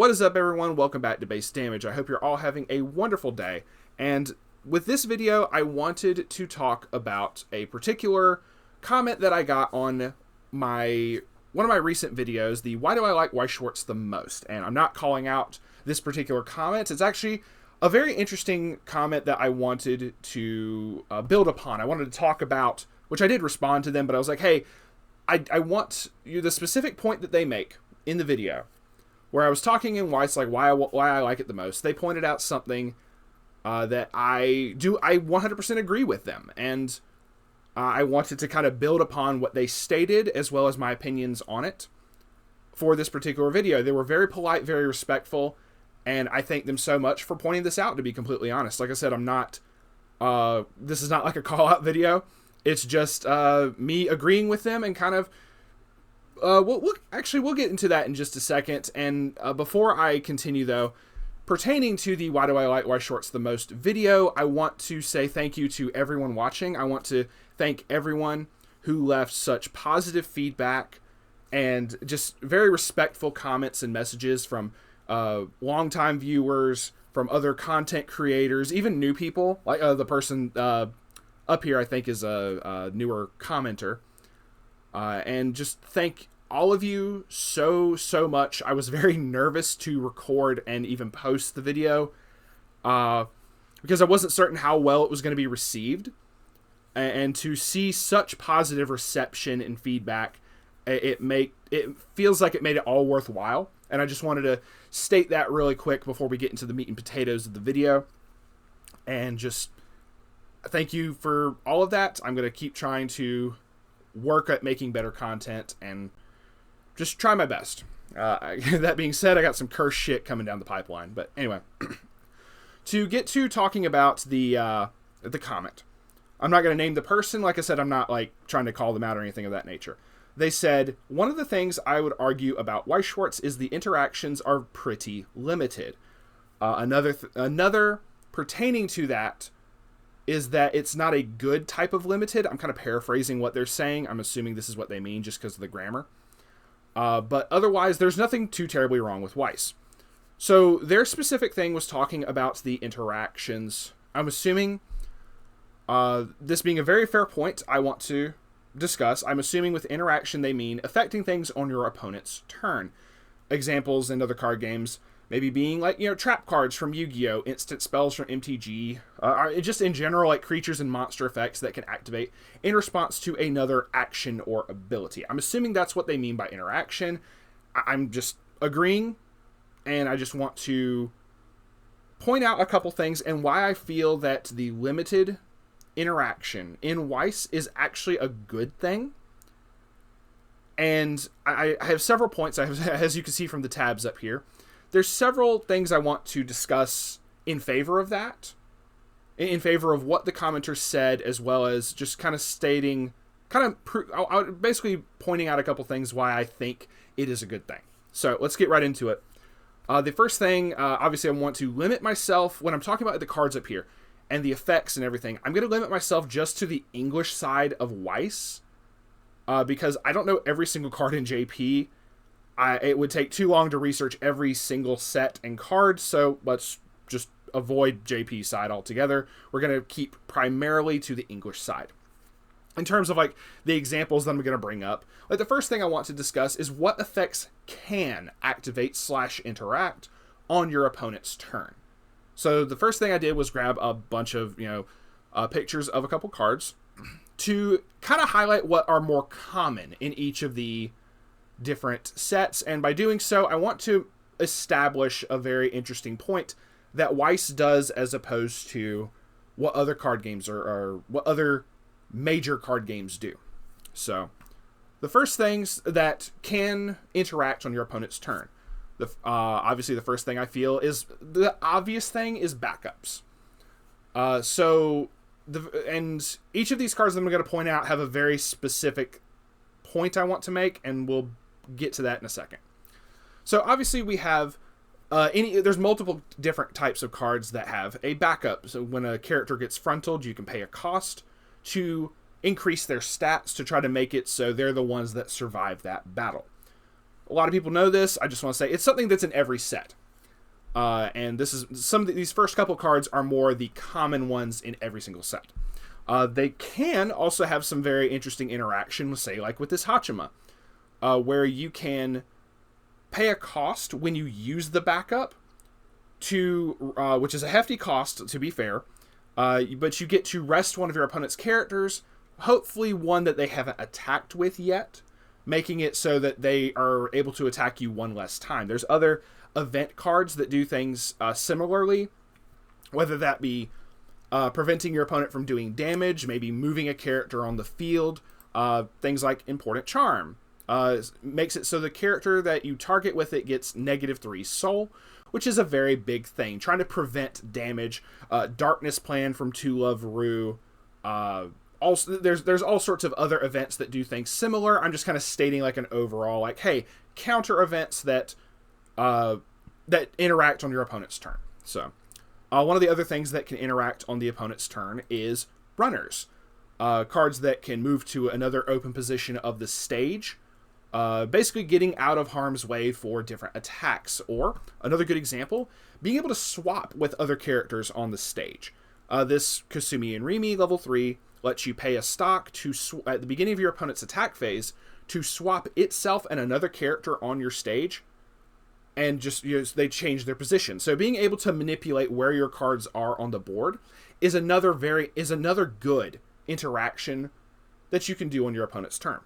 What is up, everyone? Welcome back to Base Damage. I hope you're all having a wonderful day. And with this video, I wanted to talk about a particular comment that I got on one of my recent videos, the Why Do I Like Weiss Schwarz the Most? And I'm not calling out this particular comment. It's actually a very interesting comment that I wanted to build upon. I wanted to talk about, which I did respond to them, but I was like, hey, I want you, the specific point that they make in the video, where I was talking in Weiss, like why I like it the most. They pointed out something that I 100% agree with them, and I wanted to kind of build upon what they stated as well as my opinions on it for this particular video. They were very polite, very respectful, and I thank them so much for pointing this out, to be completely honest. Like I said, I'm not, this is not like a call-out video. It's just me agreeing with them and kind of, we'll get into that in just a second. And before I continue, though, pertaining to the Why Do I Like Weiss Schwarz the Most video, I want to say thank you to everyone watching. I want to thank everyone who left such positive feedback and just very respectful comments and messages from longtime viewers, from other content creators, even new people, like the person up here I think is a newer commenter. And just thank all of you so much. I was very nervous to record and even post the video because I wasn't certain how well it was going to be received. And to see such positive reception and feedback, it feels like it made it all worthwhile. And I just wanted to state that really quick before we get into the meat and potatoes of the video. And just thank you for all of that. I'm going to keep trying to work at making better content and just try my best. That being said, I got some cursed shit coming down the pipeline. But anyway, to get to talking about the comment. I'm not going to name the person. Like I said, I'm not like trying to call them out or anything of that nature. They said, one of the things I would argue about Weiss Schwarz is the interactions are pretty limited. Another pertaining to that is that it's not a good type of limited. I'm kind of paraphrasing what they're saying. I'm assuming this is what they mean just because of the grammar. But otherwise, there's nothing too terribly wrong with Weiss. So their specific thing was talking about the interactions. I'm assuming, this being a very fair point I want to discuss, I'm assuming with interaction they mean affecting things on your opponent's turn. Examples in other card games maybe being like, trap cards from Yu-Gi-Oh!, instant spells from MTG, just in general, like creatures and monster effects that can activate in response to another action or ability. I'm assuming that's what they mean by interaction. I'm just agreeing, and I just want to point out a couple things and why I feel that the limited interaction in Weiss is actually a good thing. And I have several points, as you can see from the tabs up here. There's several things I want to discuss in favor of that, in favor of what the commenter said, as well as just kind of stating, basically pointing out a couple things why I think it is a good thing. So let's get right into it. The first thing, obviously I want to limit myself, when I'm talking about the cards up here, and the effects and everything, I'm going to limit myself just to the English side of Weiss, because I don't know every single card in JP. It would take too long to research every single set and card, so let's just avoid JP side altogether. We're going to keep primarily to the English side. In terms of like the examples that I'm going to bring up, like the first thing I want to discuss is what effects can activate / interact on your opponent's turn. So the first thing I did was grab a bunch of, pictures of a couple cards to kind of highlight what are more common in each of the different sets. And by doing so, I want to establish a very interesting point that Weiss does as opposed to what other card games or what other major card games do. So the first things that can interact on your opponent's turn. Obviously, the first thing I feel is the obvious thing is backups. And each of these cards that I'm going to point out have a very specific point I want to make, and we'll get to that in a second. So obviously we have there's multiple different types of cards that have a backup. So when a character gets frontaled, you can pay a cost to increase their stats to try to make it so they're the ones that survive that battle. A lot of people know this. I just want to say it's something that's in every set. And this is these first couple cards are more the common ones in every single set. They can also have some very interesting interaction, say like with this Hachima, where you can pay a cost when you use the backup to, which is a hefty cost to be fair, but you get to rest one of your opponent's characters, hopefully one that they haven't attacked with yet, making it so that they are able to attack you one less time. There's other event cards that do things similarly, whether that be preventing your opponent from doing damage, maybe moving a character on the field, things like Important Charm. Makes it so the character that you target with it gets -3 soul, which is a very big thing. Trying to prevent damage. Darkness Plan from To Love Ru. Also, there's all sorts of other events that do things similar. I'm just kind of stating like an overall, like, hey, counter events that interact on your opponent's turn. So, one of the other things that can interact on the opponent's turn is runners. Cards that can move to another open position of the stage. Basically getting out of harm's way for different attacks. Or, another good example, being able to swap with other characters on the stage. This Kasumi and Rimi, level 3, lets you pay a stock to at the beginning of your opponent's attack phase to swap itself and another character on your stage, and just they change their position. So being able to manipulate where your cards are on the board is another good interaction that you can do on your opponent's turn.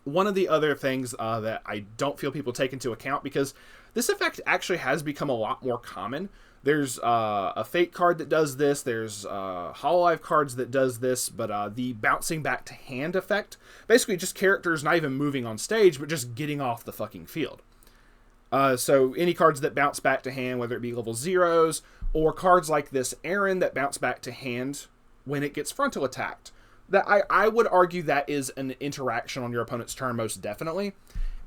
One of the other things that I don't feel people take into account, because this effect actually has become a lot more common. There's a Fate card that does this. There's Hololive cards that does this. But the bouncing back to hand effect, basically just characters not even moving on stage, but just getting off the fucking field. So any cards that bounce back to hand, whether it be level 0s, or cards like this Aaron that bounce back to hand when it gets frontal attacked. That I would argue that is an interaction on your opponent's turn, most definitely.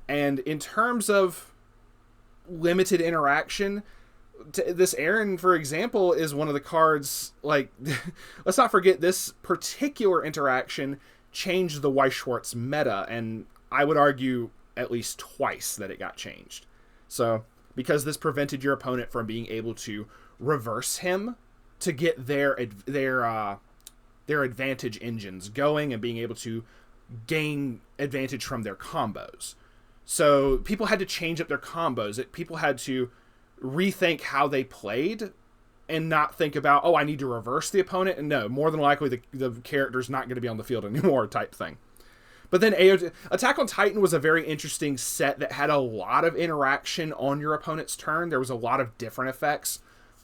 And in terms of limited interaction, this Aaron, for example, is one of the cards, like, let's not forget this particular interaction changed the Weiss Schwarz meta, and I would argue at least twice that it got changed. So, because this prevented your opponent from being able to reverse him to get their advantage engines going and being able to gain advantage from their combos. So people had to change up their combos. People had to rethink how they played and not think about, oh, I need to reverse the opponent. And no, more than likely the character's not going to be on the field anymore type thing. But then Attack on Titan was a very interesting set that had a lot of interaction on your opponent's turn. There was a lot of different effects.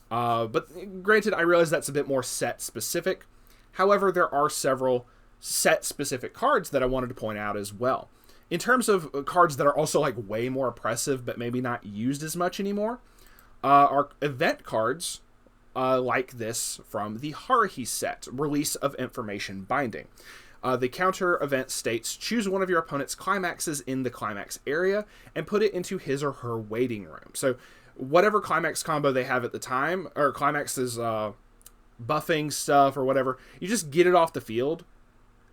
But granted, I realize that's a bit more set specific. However, there are several set-specific cards that I wanted to point out as well. In terms of cards that are also like way more oppressive but maybe not used as much anymore, are event cards like this from the Haruhi set, Release of Information Binding. The counter event states, choose one of your opponent's climaxes in the climax area and put it into his or her waiting room. So whatever climax combo they have at the time, or climaxes buffing stuff or whatever, you just get it off the field,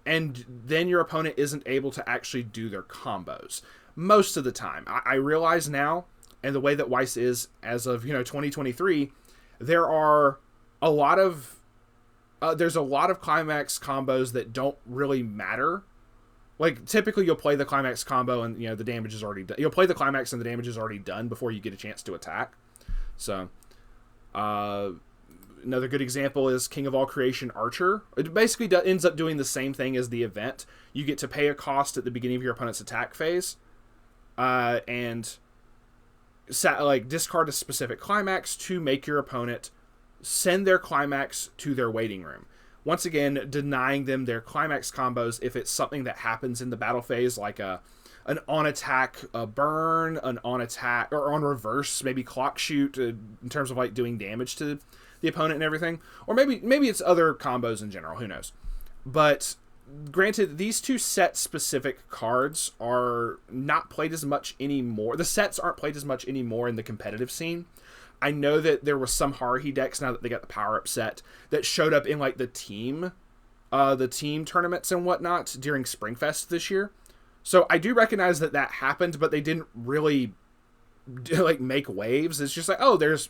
and then your opponent isn't able to actually do their combos most of the time. I realize now, and the way that Weiss is as of 2023, there are a lot of there's a lot of climax combos that don't really matter. Like, typically you'll play the climax combo and the damage is already done. You'll play the climax and the damage is already done before you get a chance to attack. So another good example is King of All Creation Archer. It basically ends up doing the same thing as the event. You get to pay a cost at the beginning of your opponent's attack phase, and discard a specific climax to make your opponent send their climax to their waiting room. Once again, denying them their climax combos if it's something that happens in the battle phase, like an on-attack burn, an on-attack, or on reverse, maybe clock shoot, in terms of like doing damage to the opponent and everything. Or maybe it's other combos in general, who knows. But granted, these two set-specific cards are not played as much anymore. The sets aren't played as much anymore in the competitive scene. I know that there was some Haruhi decks, now that they got the power-up set, that showed up in like the team tournaments and whatnot during Springfest this year. So I do recognize that happened, but they didn't really like make waves. It's just like, oh, there's,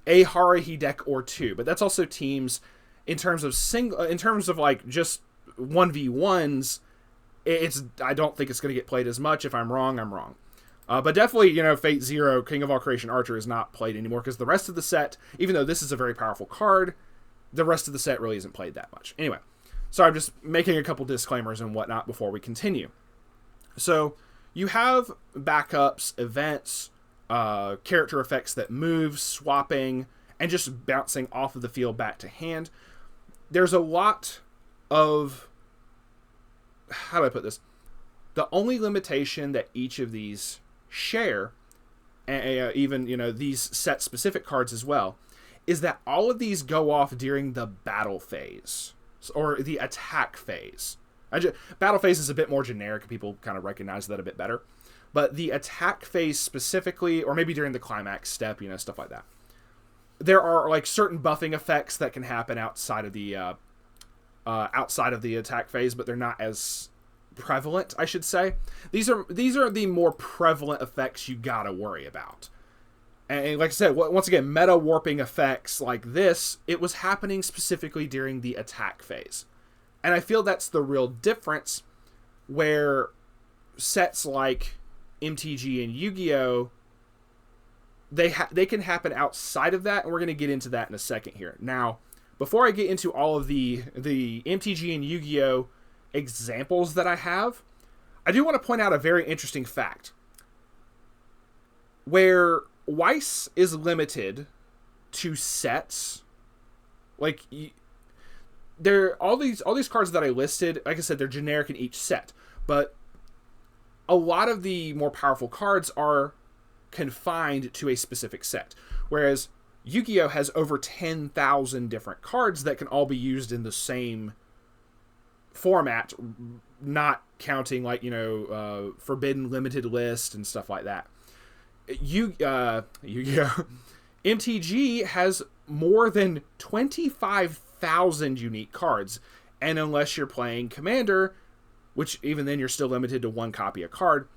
a Haruhi deck or two, but that's also teams in terms of like just 1v1s. I don't think it's going to get played as much. If I'm wrong, I'm wrong. But definitely, Fate Zero, King of All Creation Archer is not played anymore because the rest of the set, even though this is a very powerful card, the rest of the set really isn't played that much. Anyway, so I'm just making a couple disclaimers and whatnot before we continue. So you have backups, events, character effects that move, swapping, and just bouncing off of the field back to hand. There's a lot of... How do I put this? The only limitation that each of these share, and even, these set-specific cards as well, is that all of these go off during the battle phase, or the attack phase. Battle phase is a bit more generic. People kind of recognize that a bit better. But the attack phase specifically, or maybe during the climax step, stuff like that. There are like certain buffing effects that can happen outside of the attack phase, but they're not as prevalent, I should say. These are the more prevalent effects you gotta worry about. And like I said, once again, meta warping effects like this, it was happening specifically during the attack phase. And I feel that's the real difference, where sets like MTG and Yu-Gi-Oh! They can happen outside of that, and we're going to get into that in a second here. Now, before I get into all of the MTG and Yu-Gi-Oh! Examples that I have, I do want to point out a very interesting fact. Where Weiss is limited to sets, like... all these cards that I listed, like I said, they're generic in each set, but a lot of the more powerful cards are confined to a specific set, whereas Yu-Gi-Oh! Has over 10,000 different cards that can all be used in the same format, not counting like, Forbidden Limited List and stuff like that. Yu-Gi-Oh! MTG has more than 25,000 unique cards, and unless you're playing Commander, which even then you're still limited to one copy a card,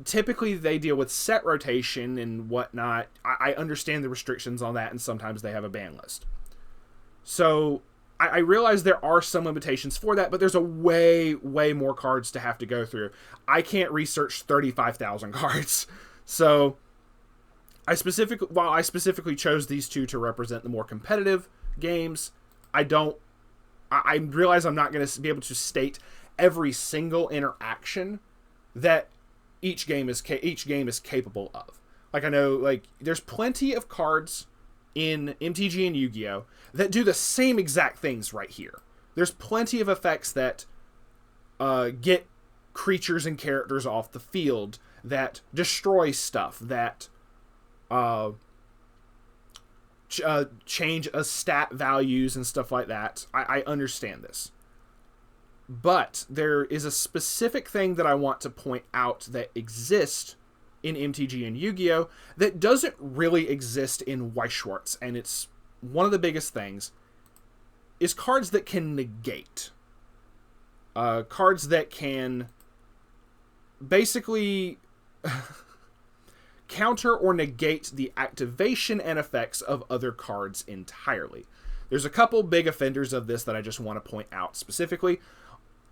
typically they deal with set rotation and whatnot. I understand the restrictions on that, and sometimes they have a ban list. So I realize there are some limitations for that, but there's a way more cards to have to go through. I can't research 35,000 cards. So while I specifically chose these two to represent the more competitive games, I realize I'm not going to be able to state every single interaction that each game is capable of. Like, I know, like, there's plenty of cards in MTG and Yu-Gi-Oh! That do the same exact things right here. There's plenty of effects that get creatures and characters off the field, that destroy stuff, that change a stat values and stuff like that. I understand this. But there is a specific thing that I want to point out that exists in MTG and Yu-Gi-Oh! That doesn't really exist in Weiss Schwarz, and it's one of the biggest things, is cards that can negate. Cards that can basically counter or negate the activation and effects of other cards entirely. There's a couple big offenders of this that I just want to point out specifically.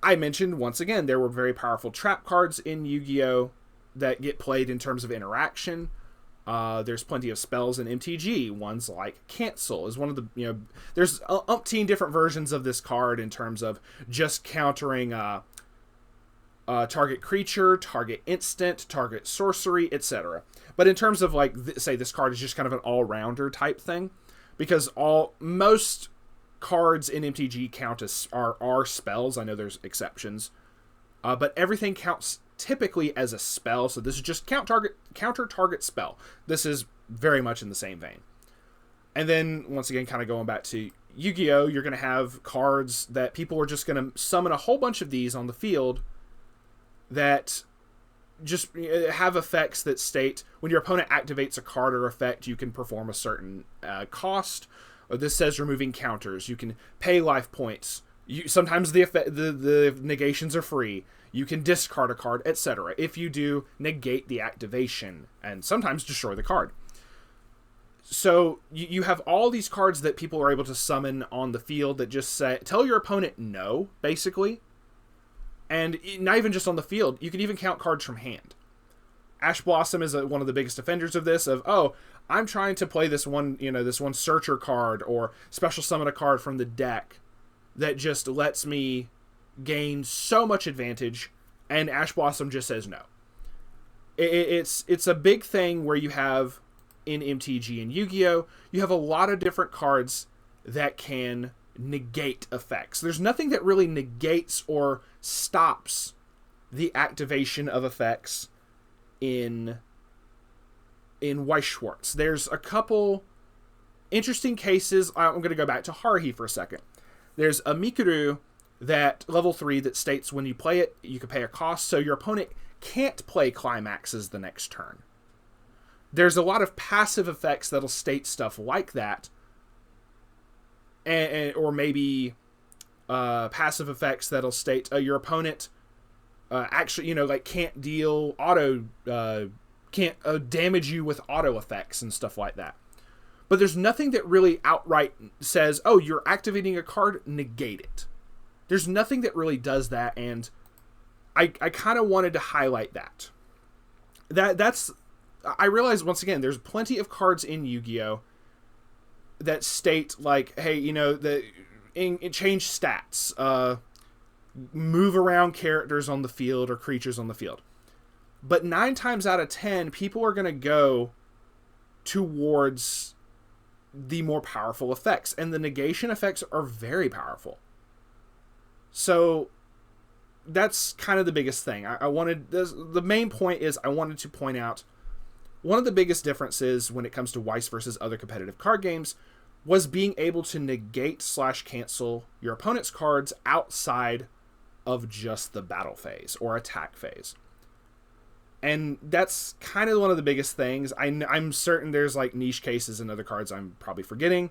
I mentioned, once again, there were very powerful trap cards in Yu-Gi-Oh! That get played in terms of interaction. There's plenty of spells in MTG. Ones like Cancel is one of the, there's umpteen different versions of this card in terms of just countering target creature, target instant, target sorcery, etc. But in terms of, like, say this card is just kind of an all-rounder type thing, because most cards in MTG count as are spells. I know there's exceptions, but everything counts typically as a spell. So this is just counter target spell. This is very much in the same vein. And then once again, kind of going back to Yu-Gi-Oh!, you're going to have cards that people are just going to summon a whole bunch of these on the field that just have effects that state when your opponent activates a card or effect, you can perform a certain cost. This says removing counters. You can pay life points. Sometimes the negations are free. You can discard a card, etc. If you do, negate the activation and sometimes destroy the card. So you have all these cards that people are able to summon on the field that just say, tell your opponent no, basically. And not even just on the field, you can even count cards from hand. Ash Blossom is one of the biggest offenders of this, of, oh, I'm trying to play this one Searcher card or special summon a card from the deck that just lets me gain so much advantage, and Ash Blossom just says no. It's a big thing where you have, in MTG and Yu-Gi-Oh!, you have a lot of different cards that can negate effects. There's nothing that really negates or stops the activation of effects in Weiss Schwarz. There's a couple interesting cases. I'm going to go back to Haruhi for a second. There's a Mikuru that level 3 that states when you play it, you can pay a cost, so your opponent can't play Climaxes the next turn. There's a lot of passive effects that'll state stuff like that, or maybe passive effects that'll state your opponent actually, can't deal can't damage you with auto effects and stuff like that. But there's nothing that really outright says, oh, you're activating a card, negate it. There's nothing that really does that, and I kind of wanted to highlight that. That's I realize, once again, there's plenty of cards in Yu-Gi-Oh! That state, like, hey, change stats, move around characters on the field or creatures on the field. But 9 times out of 10, people are going to go towards the more powerful effects, and the negation effects are very powerful. So that's kind of the biggest thing. The main point is I wanted to point out one of the biggest differences when it comes to Weiss versus other competitive card games was being able to negate/cancel your opponent's cards outside of just the battle phase or attack phase. And that's kind of one of the biggest things. I'm certain there's like niche cases and other cards I'm probably forgetting.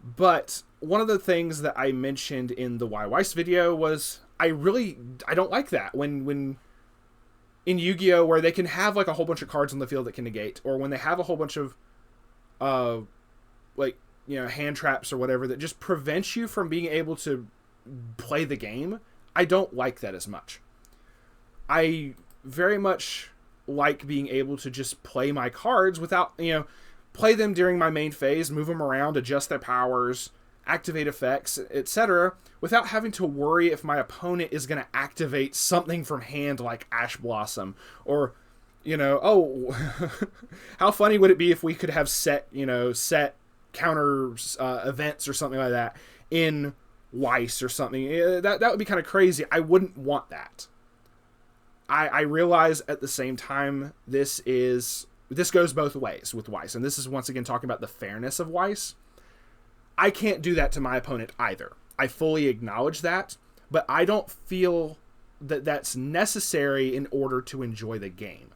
But one of the things that I mentioned in the Why Weiss video was I don't like that when in Yu-Gi-Oh! Where they can have like a whole bunch of cards on the field that can negate, or when they have a whole bunch of hand traps or whatever that just prevents you from being able to play the game. I don't like that as much. I very much like being able to just play my cards without, play them during my main phase, move them around, adjust their powers, activate effects, etc., without having to worry if my opponent is going to activate something from hand like Ash Blossom, or, how funny would it be if we could have set counter events or something like that in Weiss or something. That would be kind of crazy. I wouldn't want that. I realize at the same time this goes both ways with Weiss, and this is once again talking about the fairness of Weiss. I can't do that to my opponent either. I fully acknowledge that, but I don't feel that that's necessary in order to enjoy the game.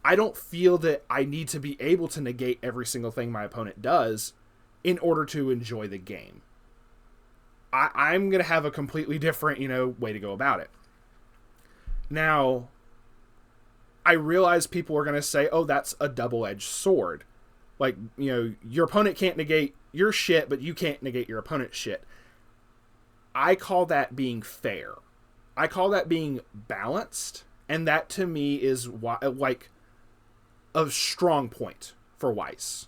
I don't feel that I need to be able to negate every single thing my opponent does in order to enjoy the game. I'm going to have a completely different, way to go about it. Now, I realize people are going to say, oh, that's a double-edged sword. Like, your opponent can't negate your shit, but you can't negate your opponent's shit. I call that being fair. I call that being balanced, and that to me is like a strong point for Weiss.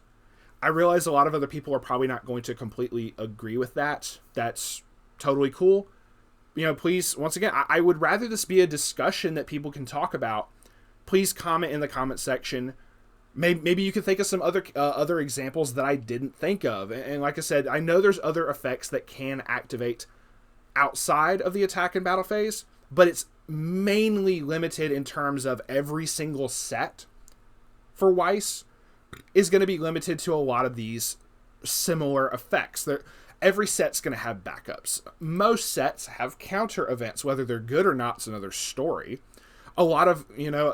I realize a lot of other people are probably not going to completely agree with that. That's totally cool. Please, once again, I would rather this be a discussion that people can talk about. Please comment in the comment section. Maybe you can think of some other examples that I didn't think of. And like I said, I know there's other effects that can activate outside of the attack and battle phase, but it's mainly limited in terms of every single set for Weiss is going to be limited to a lot of these similar effects. Every set's going to have backups. Most sets have counter events. Whether they're good or not is another story. A lot of,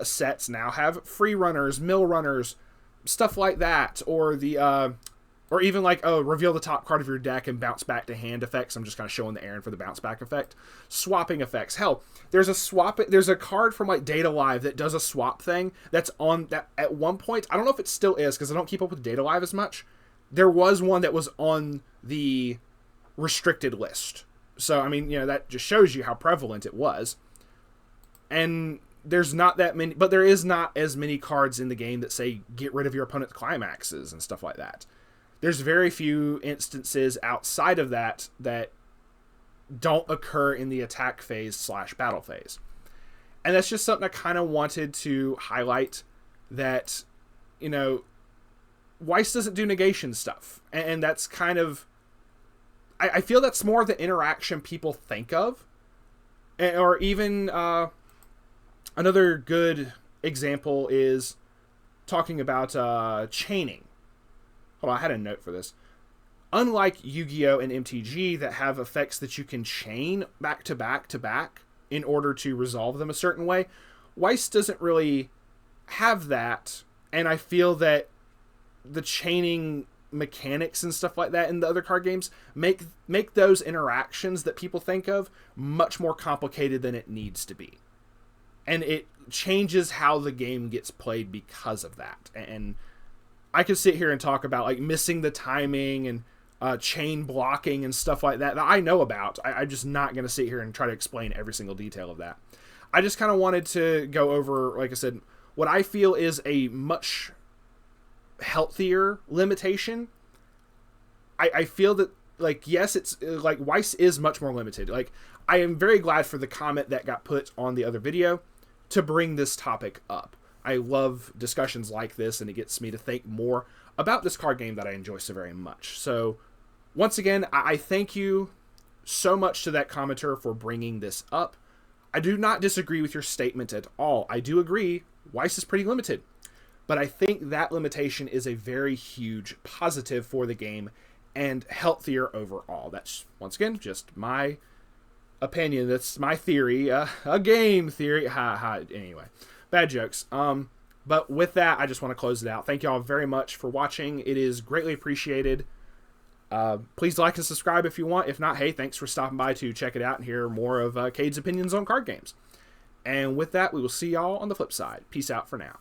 sets now have free runners, mill runners, stuff like that. Or the Or even like, oh, reveal the top card of your deck and bounce back to hand effects. I'm just kind of showing the errand for the bounce back effect. Swapping effects. Hell, there's a card from like Data Live that does a swap thing that's on that at one point. I don't know if it still is because I don't keep up with Data Live as much. There was one that was on the restricted list. So, I mean, that just shows you how prevalent it was. And there's not that many, but there is not as many cards in the game that say get rid of your opponent's climaxes and stuff like that. There's very few instances outside of that don't occur in the attack phase / battle phase. And that's just something I kind of wanted to highlight, that, Weiss doesn't do negation stuff. And that's kind of, I feel that's more of the interaction people think of. Or even another good example is talking about chaining. Hold on, I had a note for this. Unlike Yu-Gi-Oh! And MTG that have effects that you can chain back to back to back in order to resolve them a certain way, Weiss doesn't really have that, and I feel that the chaining mechanics and stuff like that in the other card games make those interactions that people think of much more complicated than it needs to be. And it changes how the game gets played because of that. And I could sit here and talk about like missing the timing and chain blocking and stuff like that I know about. I'm just not going to sit here and try to explain every single detail of that. I just kind of wanted to go over, like I said, what I feel is a much healthier limitation. I feel that, like, yes, it's like Weiss is much more limited. Like, I am very glad for the comment that got put on the other video to bring this topic up. I love discussions like this, and it gets me to think more about this card game that I enjoy so very much. So, once again, I thank you so much to that commenter for bringing this up. I do not disagree with your statement at all. I do agree, Weiss is pretty limited. But I think that limitation is a very huge positive for the game and healthier overall. That's, once again, just my opinion. That's my theory. A game theory. Anyway. Bad jokes. But with that, I just want to close it out. Thank you all very much for watching. It is greatly appreciated. Please like and subscribe if you want. If not, hey, thanks for stopping by to check it out and hear more of Cade's opinions on card games. And with that, we will see y'all on the flip side. Peace out for now.